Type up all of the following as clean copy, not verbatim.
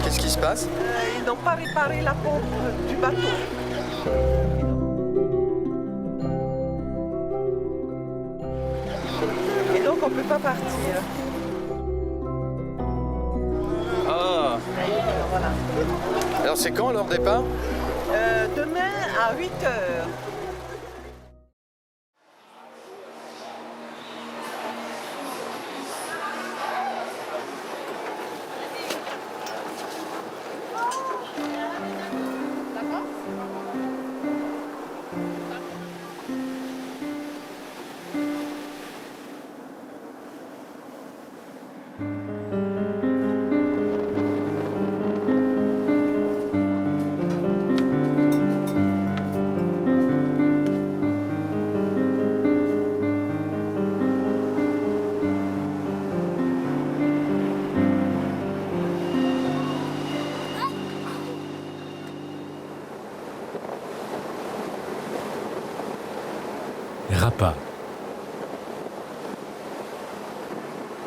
Qu'est-ce qui se passe? Ils n'ont pas réparé la pompe du bateau. Et donc on ne peut pas partir. Ah. Voilà. Alors c'est quand leur départ? Demain à 8 heures. Rapa,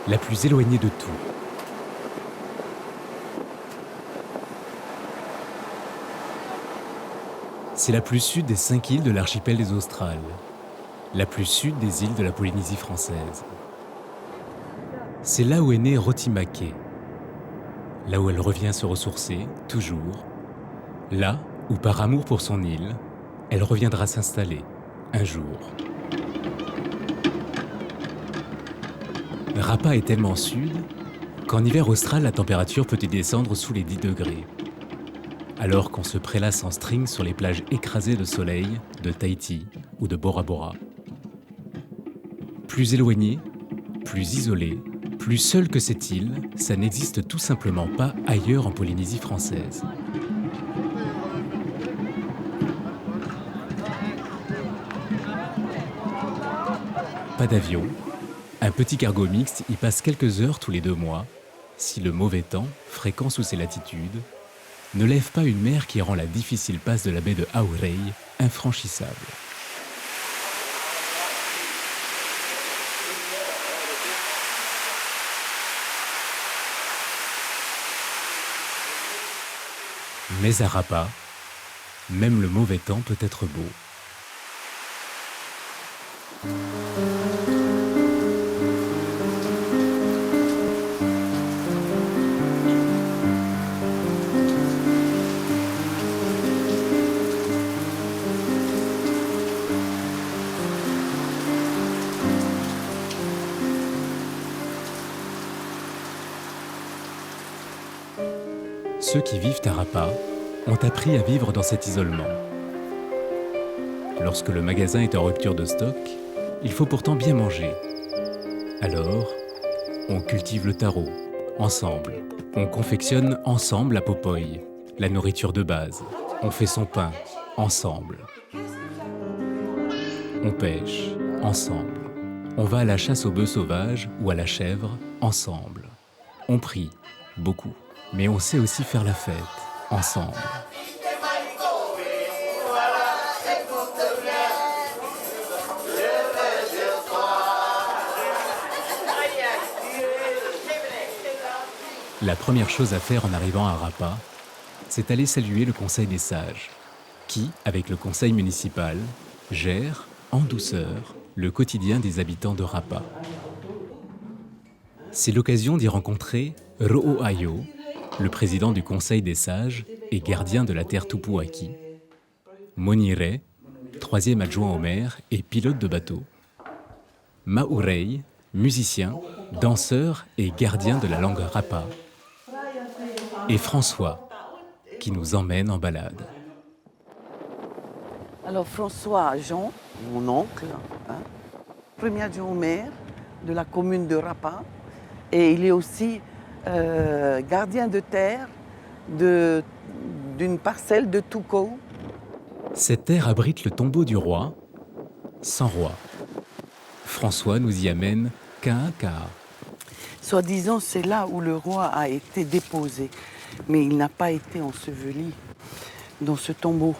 la plus éloignée de tout. C'est la plus sud des 5 îles de l'archipel des Australes, la plus sud des îles de la Polynésie française. C'est là où est née Rotimake, là où elle revient se ressourcer, toujours, là où, par amour pour son île, elle reviendra s'installer, un jour. Rapa est tellement sud qu'en hiver austral, la température peut y descendre sous les 10 degrés. Alors qu'on se prélasse en string sur les plages écrasées de soleil de Tahiti ou de Bora Bora. Plus éloignée, plus isolée, plus seule que cette île, ça n'existe tout simplement pas ailleurs en Polynésie française. Pas d'avion, un petit cargo mixte y passe quelques heures tous les 2 mois, si le mauvais temps, fréquent sous ces latitudes, ne lève pas une mer qui rend la difficile passe de la baie de Aurei infranchissable. Mais à Rapa, même le mauvais temps peut être beau. Ceux qui vivent à Rapa ont appris à vivre dans cet isolement. Lorsque le magasin est en rupture de stock, il faut pourtant bien manger. Alors, on cultive le taro, ensemble. On confectionne ensemble la popoy, la nourriture de base. On fait son pain, ensemble. On pêche, ensemble. On va à la chasse au bœuf sauvage ou à la chèvre, ensemble. On prie, beaucoup. Mais on sait aussi faire la fête, ensemble. La première chose à faire en arrivant à Rapa, c'est aller saluer le Conseil des sages, qui, avec le conseil municipal, gère, en douceur, le quotidien des habitants de Rapa. C'est l'occasion d'y rencontrer Ro'oayo, le président du Conseil des sages et gardien de la terre Tupuaki, Monire, 3e adjoint au maire et pilote de bateau, Maurei, musicien, danseur et gardien de la langue Rapa, et François, qui nous emmène en balade. Alors François Jean, mon oncle, premier adjoint au maire de la commune de Rapa, et il est aussi gardien de terre d'une parcelle de Tuko. Cette terre abrite le tombeau du roi, sans roi. François nous y amène Ka'aka. Soi-disant, c'est là où le roi a été déposé, mais il n'a pas été enseveli dans ce tombeau.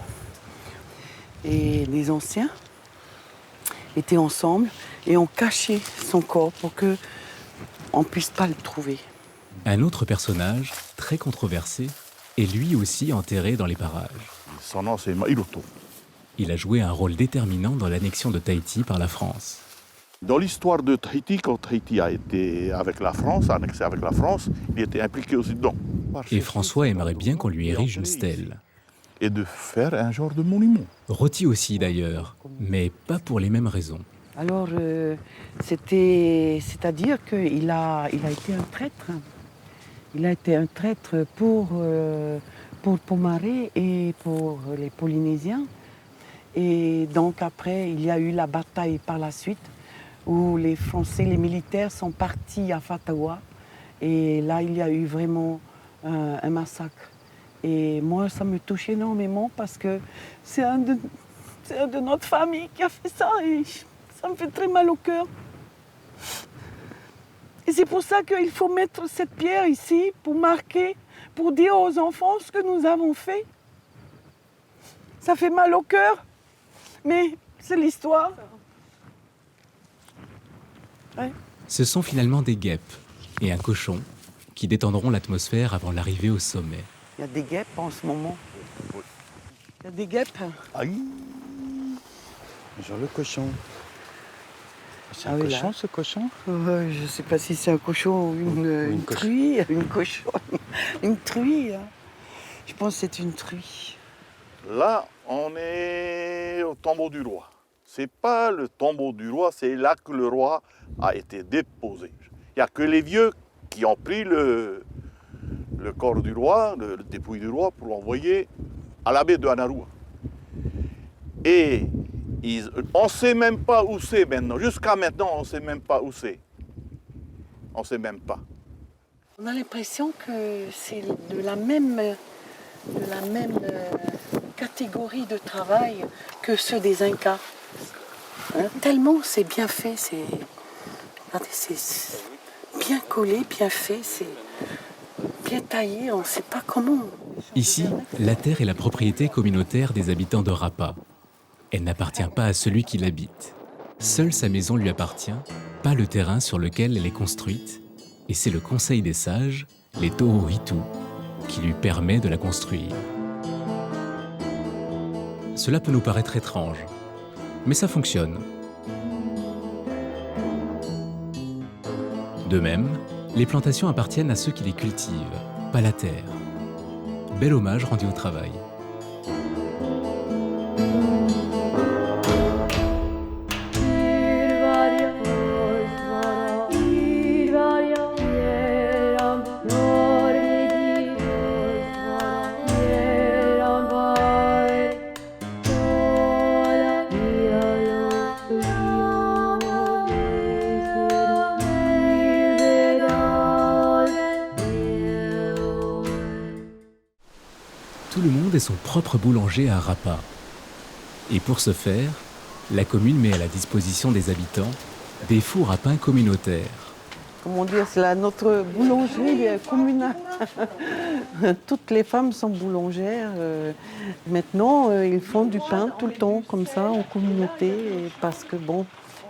Et les anciens étaient ensemble et ont caché son corps pour qu'on ne puisse pas le trouver. Un autre personnage, très controversé, est lui aussi enterré dans les parages. Son nom, c'est Maïloto. Il a joué un rôle déterminant dans l'annexion de Tahiti par la France. Dans l'histoire de Tahiti, quand Tahiti a été avec la France, annexé avec la France, il était impliqué aussi dedans. Et François aimerait bien qu'on lui érige une stèle. Et de faire un genre de monument. Roti aussi d'ailleurs, mais pas pour les mêmes raisons. Alors, c'est-à-dire qu'il a été un traître. Il a été un traître pour Pomaré et pour les Polynésiens. Et donc après, il y a eu la bataille par la suite, où les Français, les militaires sont partis à Fatawa. Et là, il y a eu vraiment un massacre. Et moi, ça me touche énormément parce que c'est un de notre famille qui a fait ça et ça me fait très mal au cœur. Et c'est pour ça qu'il faut mettre cette pierre ici pour marquer, pour dire aux enfants ce que nous avons fait. Ça fait mal au cœur, mais c'est l'histoire. Ouais. Ce sont finalement des guêpes et un cochon qui détendront l'atmosphère avant l'arrivée au sommet. Il y a des guêpes en ce moment. Il y a des guêpes. Aïe. Genre le cochon. C'est Ah un oui, cochon, là. ce cochon? Je ne sais pas si c'est un cochon ou une truie. Une cochon, une truie. Hein. Je pense que c'est une truie. Là, on est au tombeau du roi. C'est pas le tombeau du roi, c'est là que le roi a été déposé. Il n'y a que les vieux qui ont pris le corps du roi, le dépouille du roi, pour l'envoyer à la baie de Anarua. Et on ne sait même pas où c'est maintenant. Jusqu'à maintenant, on ne sait même pas où c'est. On ne sait même pas. On a l'impression que c'est de la même catégorie de travail que ceux des Incas. Hein? Tellement c'est bien fait, regardez, c'est bien collé, bien fait, c'est bien taillé, on ne sait pas comment. Ici, la terre est la propriété communautaire des habitants de Rapa. Elle n'appartient pas à celui qui l'habite. Seule sa maison lui appartient, pas le terrain sur lequel elle est construite, et c'est le Conseil des sages, les Tohoritu, qui lui permet de la construire. Cela peut nous paraître étrange, mais ça fonctionne. De même, les plantations appartiennent à ceux qui les cultivent, pas la terre. Bel hommage rendu au travail. Tout le monde est son propre boulanger à Rapa. Et pour ce faire, la commune met à la disposition des habitants des fours à pain communautaires. Comment dire, c'est notre boulangerie communale. Toutes les femmes sont boulangères. Maintenant, ils font du pain tout le temps, comme ça, en communauté, parce que bon,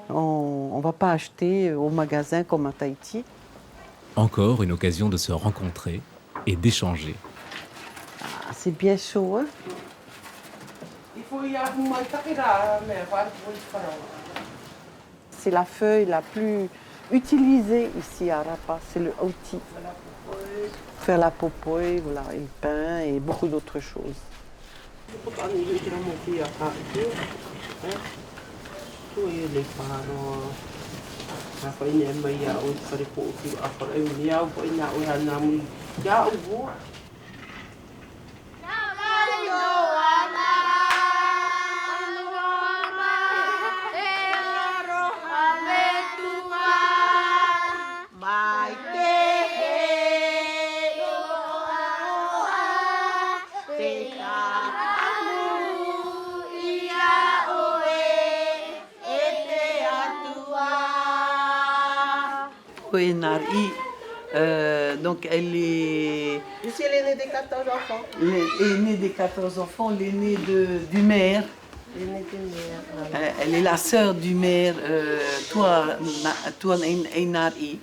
on ne va pas acheter au magasin comme à Tahiti. Encore une occasion de se rencontrer et d'échanger. Ah, c'est bien chaud, hein? C'est la feuille la plus utilisée ici à Rapa, c'est le oti. Faire la popoy, voilà, et le pain et beaucoup d'autres choses. Koenari, donc elle est... Je suis l'aînée des 14 enfants. L'aînée des 14 enfants, l'aînée du maire Elle est la sœur du maire Touan Einari.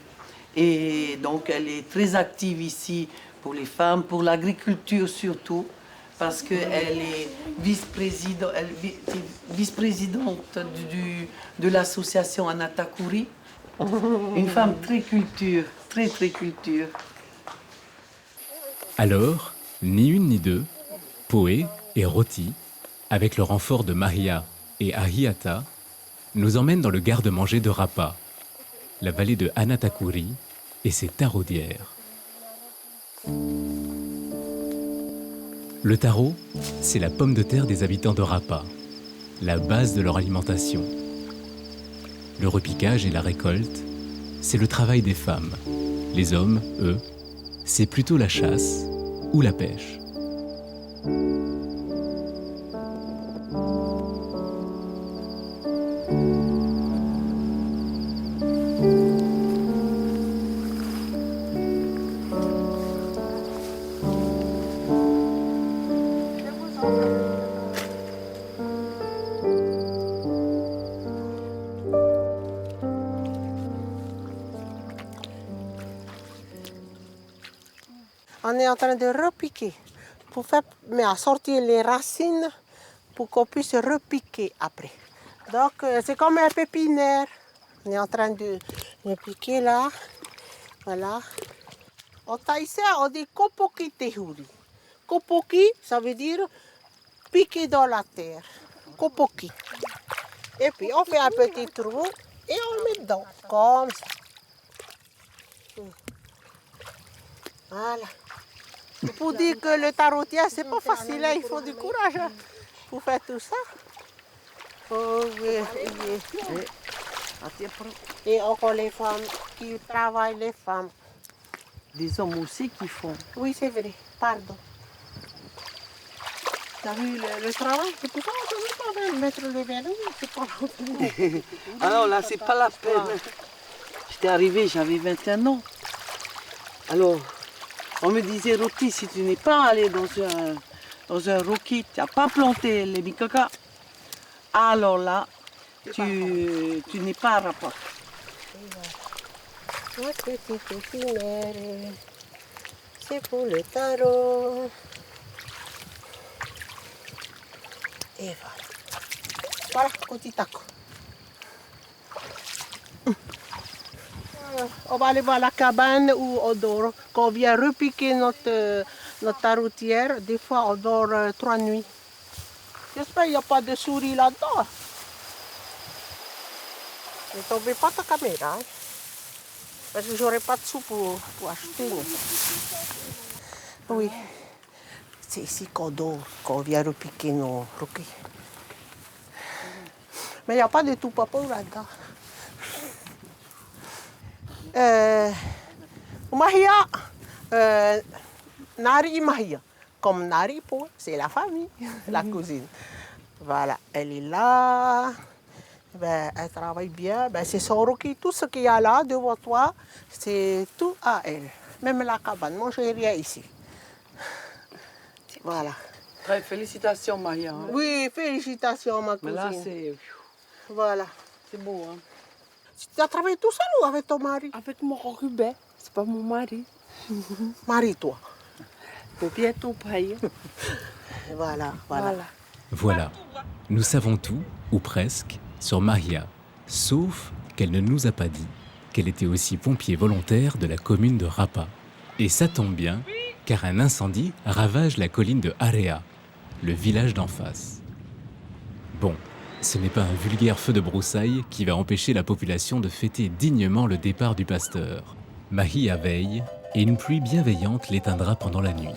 Et donc elle est très active ici pour les femmes, pour l'agriculture surtout, parce qu'elle est vice-présidente de l'association Anatakuri. Une femme très culture, très très culture. Alors, ni une ni deux, Poé et Roti, avec le renfort de Mahia et Ahiata, nous emmènent dans le garde-manger de Rapa, la vallée de Anatakuri et ses taraudières. Le taro, c'est la pomme de terre des habitants de Rapa, la base de leur alimentation. Le repiquage et la récolte, c'est le travail des femmes. Les hommes, eux, c'est plutôt la chasse ou la pêche. On est en train de repiquer pour faire, mais à sortir les racines pour qu'on puisse repiquer après. Donc c'est comme un pépinière. On est en train de piquer là. Voilà. En thaïsien, on dit kopoki tehuri. Kopoki, ça veut dire piquer dans la terre. Kopoki. Et puis on fait un petit trou et on le met dedans, comme ça. Voilà. Pour dire que le tarotier, c'est pas facile, hein. Il faut du courage hein, pour faire tout ça. Oh, oui. Et encore les femmes qui travaillent, les femmes. Des hommes aussi qui font. Oui, c'est vrai, pardon. T'as vu le travail? C'est pour ça qu'on ne peut pas mettre le verre, c'est pas Alors là, c'est pas la peine. J'étais arrivée, j'avais 21 ans. Alors, on me disait, Roti, si tu n'es pas allé dans un roquet, tu n'as pas planté les bikaka, alors là, tu n'es pas à rapport. C'est pour le tarot. Et voilà. Voilà, petit taco. On va aller voir la cabane où on dort. Quand on vient repiquer notre taroutière, des fois on dort 3 nuits. J'espère qu'il n'y a pas de souris là-dedans. Ne tombez pas ta caméra. Hein? Parce que j'aurai pas de sous pour acheter. Oui. C'est ici qu'on dort, quand on vient repiquer nos roquets. Mais il n'y a pas de tout papa là-dedans. Mahia, Nari Mahia. Comme Nari, c'est la famille, la cousine. Voilà, elle est là. Ben, elle travaille bien. Ben, c'est son roquet. Tout ce qu'il y a là devant toi, c'est tout à elle. Même la cabane. Moi, je n'ai rien ici. Voilà. Très félicitations, Maria. Hein? Oui, félicitations, ma cousine. Mais là, c'est... Voilà. C'est beau, hein? Tu as travaillé tout seul ou avec ton mari? Avec mon Rubin, c'est pas mon mari. Marie-toi. Faut bientôt payer. Voilà. Voilà, nous savons tout, ou presque, sur Maria, sauf qu'elle ne nous a pas dit qu'elle était aussi pompier volontaire de la commune de Rapa. Et ça tombe bien, car un incendie ravage la colline de Area, le village d'en face. Bon, ce n'est pas un vulgaire feu de broussailles qui va empêcher la population de fêter dignement le départ du pasteur. Mahia veille et une pluie bienveillante l'éteindra pendant la nuit.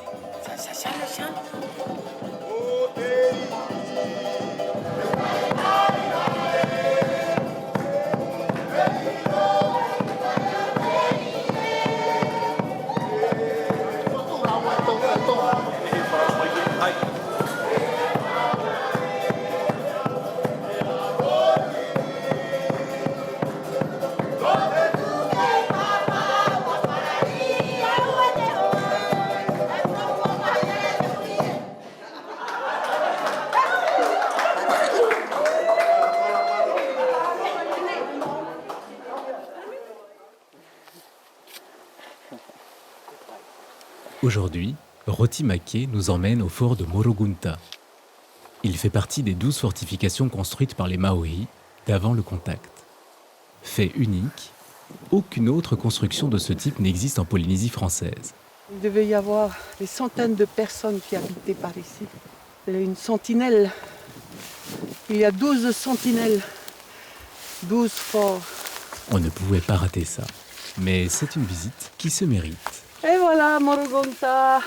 Aujourd'hui, Roti Make nous emmène au fort de Morogunta. Il fait partie des 12 fortifications construites par les Maoris d'avant le contact. Fait unique, aucune autre construction de ce type n'existe en Polynésie française. Il devait y avoir des centaines de personnes qui habitaient par ici. Il y a une sentinelle. Il y a 12 sentinelles, 12 forts. On ne pouvait pas rater ça. Mais c'est une visite qui se mérite. Et voilà, Morogunta.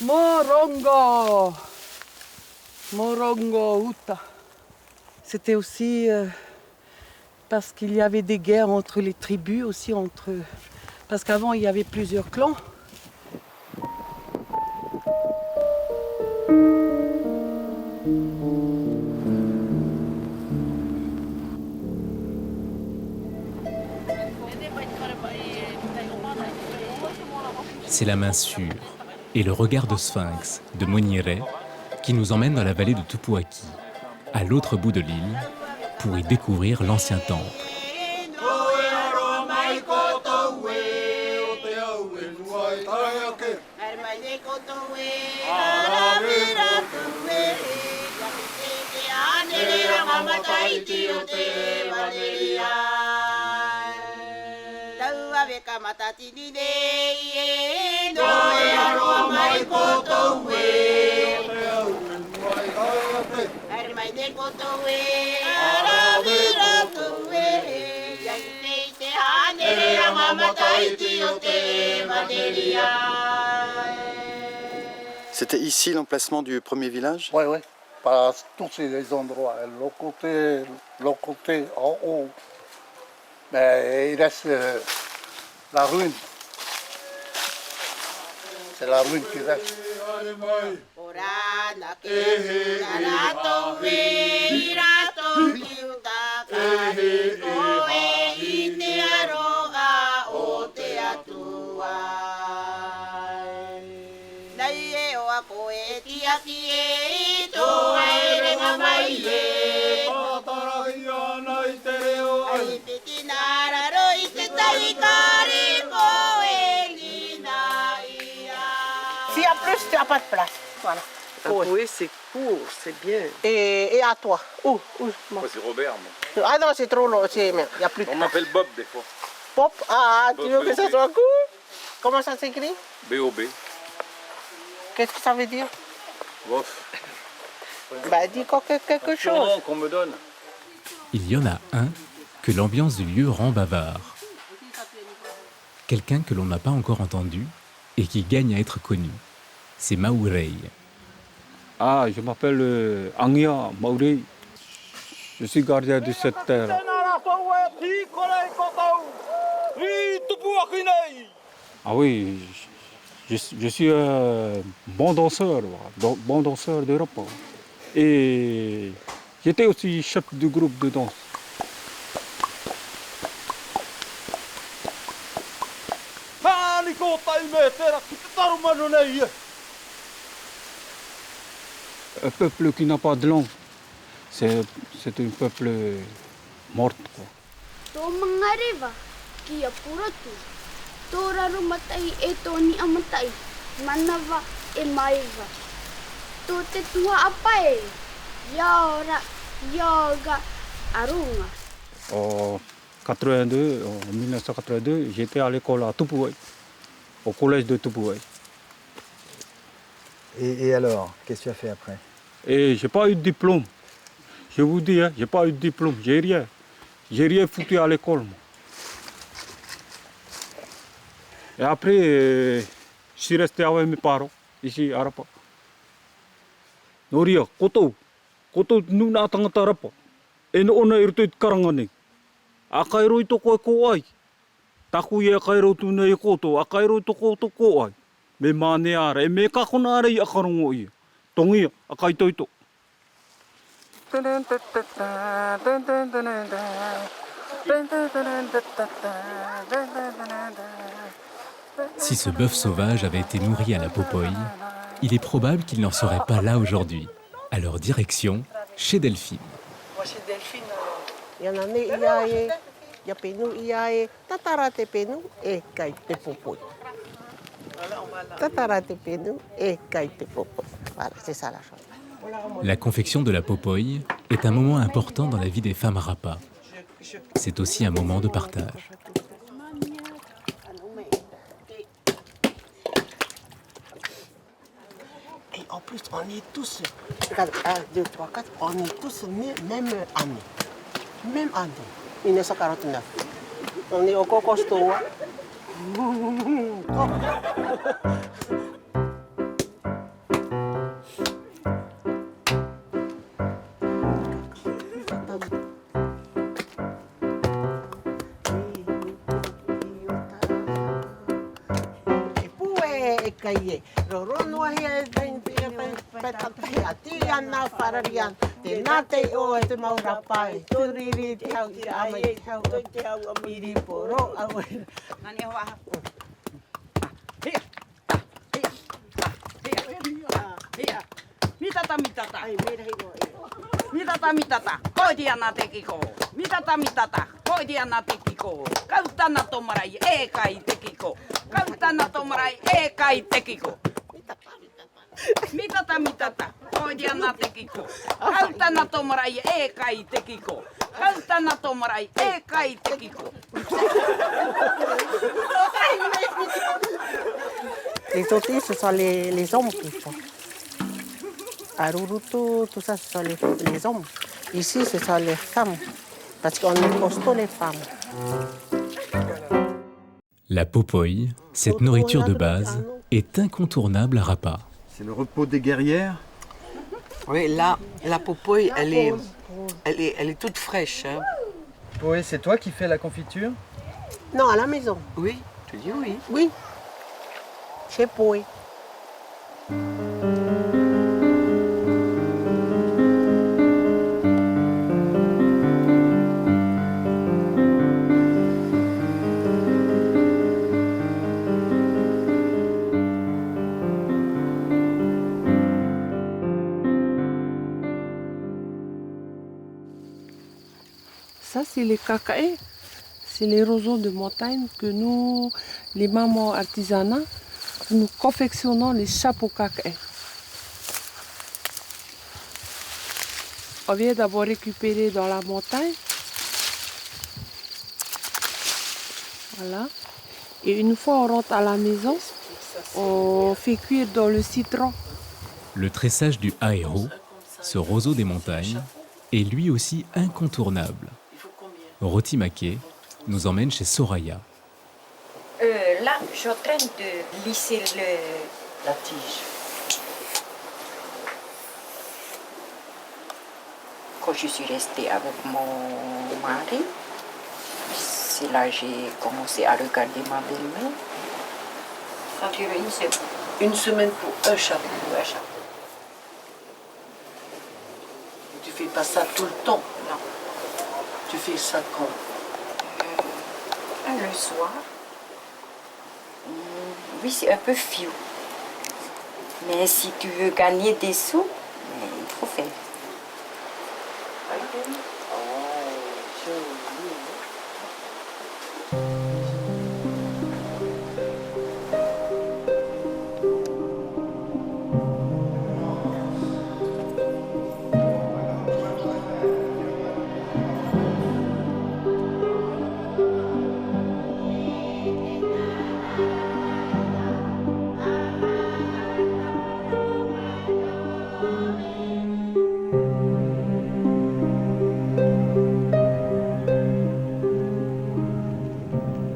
Morongo. Morongo Uta. C'était aussi parce qu'il y avait des guerres entre les tribus, aussi entre... Parce qu'avant, il y avait plusieurs clans. C'est la main sûre et le regard de sphinx de Moniré qui nous emmène dans la vallée de Tupuaki, à l'autre bout de l'île, pour y découvrir l'ancien temple. C'était ici l'emplacement du premier village? Oui, oui. Par tous ces endroits. L'autre côté en haut. Mais il reste la ruine. C'est la ruine qui reste. Si en plus tu n'as pas de place, voilà. Oui, c'est court, c'est bien. Et à toi. Où moi. C'est Robert, moi. Ah non, c'est trop long, il n'y a plus de On place. m'appelle Bob des fois. Pop, tu Bob, veux que ça B-O-B. soit cool? Comment ça s'écrit? B.O.B. Qu'est-ce que ça veut dire? Bof. Bah dis quelque chose. Surnom qu'on me donne. Il y en a un que l'ambiance du lieu rend bavard. Quelqu'un que l'on n'a pas encore entendu et qui gagne à être connu. C'est Maurei. Ah, je m'appelle Angya Maurei. Je suis gardien de cette terre. Ah oui, je suis un bon danseur d'Europe. Et j'étais aussi chef du groupe de danse. Un peuple qui n'a pas de langue, c'est un peuple mort, quoi. Tō mga rewa, kia puratu. Tō raru matai e tōni amatai, manawa e maiwa. Tō te tua apae, yaora, yoga, arunga. En 1982, j'étais à l'école à Tupuai, au collège de Tupuai. Et alors, qu'est-ce que tu as fait après? Et j'ai pas eu de diplôme. Je vous dis, hein, j'ai pas eu de diplôme, j'ai rien. J'ai rien foutu à l'école, moi. Et après, je suis resté avec mes parents, ici à Rapa. Noria, koto nous n'attendons pas Rapa. Et nous on a eu tout karangane. Akairo ito ko ai. Taku ye akairo tu nei koto, akairo to ko ai. Me mane ara, e me ka kona ara I akarongo I. Tongi akai toito. Si ce bœuf sauvage avait été nourri à la popoï, il est probable qu'il n'en serait pas là aujourd'hui. Alors direction chez Delphine. Moi, c'est Delphine. Il y en a il y a penu, il y a tatara te penu et kai te popoi. Tataratepenu et Kaitepopo. Voilà, c'est ça la chose. La confection de la popoy est un moment important dans la vie des femmes Rapa. C'est aussi un moment de partage. Et en plus, on est tous, 1, 2, 3, 4, on est tous nés même année. Même année, 1949. On est au Cocosto. Kaye, Rorono here, Tiana Fararian, the Nate or the Maurapai, to read how I tell a midi poro away. Mitata, mitata, hoidiana tekiko. Mitata, hoidiana tekiko. Kautana tomarai, kai tekiko. Kautana tomarai, kai tekiko. Mitata, hoidiana tekiko. Kautana tomarai, kai tekiko. Kautana tomarai, kai tekiko. Les tortilles, ce sont les hommes qui font. À Rurutu, tout ça, ce sont les hommes. Ici, ce sont les femmes. Parce qu'on est costaud, les femmes. La popoy, cette nourriture de base, est incontournable à Rapa. C'est le repos des guerrières? Oui, là, la popoy, elle est toute fraîche. Hein. Oui, c'est toi qui fais la confiture? Non, à la maison. Oui, tu dis oui. Oui. Chez Poy. Ça, c'est les cacaës. C'est les roseaux de montagne que nous, les mamans artisanales, nous confectionnons les chapeaux cacaës. On vient d'abord récupérer dans la montagne. Voilà. Et une fois on rentre à la maison, on fait cuire dans le citron. Le tressage du haero, ce roseau des montagnes, est lui aussi incontournable. Roti Make nous emmène chez Soraya. Là, je suis en train de lisser la tige. Quand je suis restée avec mon mari, c'est là que j'ai commencé à regarder ma belle-mère. Ça dure une semaine. Une semaine pour un chapeau. Tu fais pas ça tout le temps? Non. Tu fais ça quand? Le soir. Oui, c'est un peu fiou. Mais si tu veux gagner des sous, il faut faire.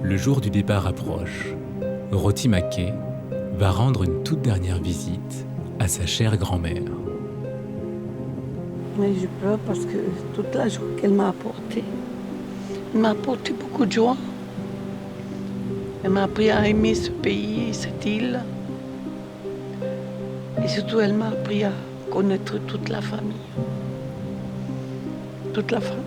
Le jour du départ approche. Roti Make va rendre une toute dernière visite à sa chère grand-mère. Mais je pleure parce que toute la joie qu'elle m'a apportée, elle m'a apporté beaucoup de joie. Elle m'a appris à aimer ce pays, cette île. Et surtout, elle m'a appris à connaître toute la famille. Toute la famille.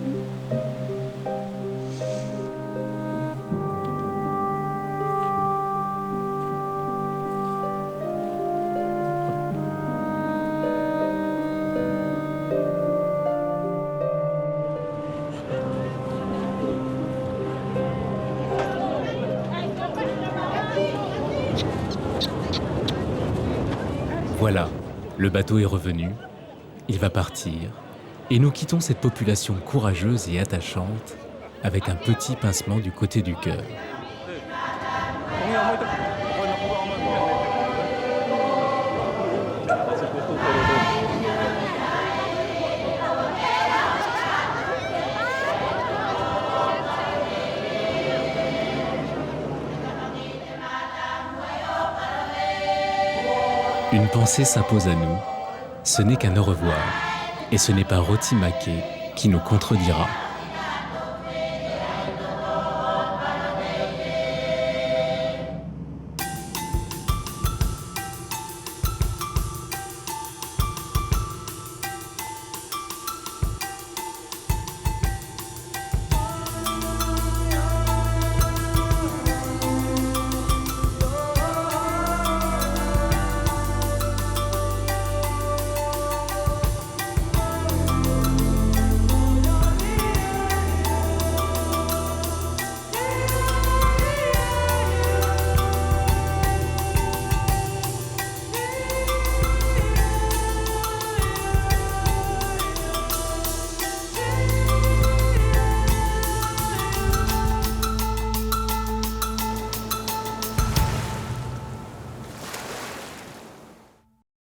Voilà, le bateau est revenu, il va partir, et nous quittons cette population courageuse et attachante avec un petit pincement du côté du cœur. Une pensée s'impose à nous, ce n'est qu'un au revoir, et ce n'est pas Roti Maké qui nous contredira.